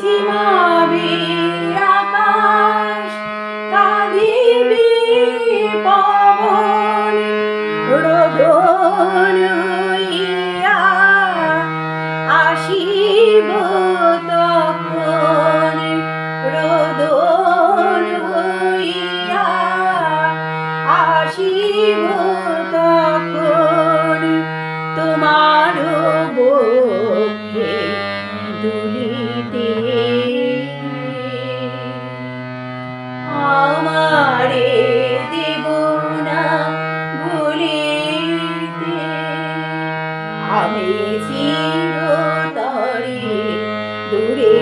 ঝিমাবে আকাশ, কাঁদিবে পবন, রোদন হইয়া আসিব তখন, রোদন হইয়া আসিব তখন, তোমার বক্ষে দুলিতে আমারে দেব না ভুলিতে। আমি চিরতরে দূরে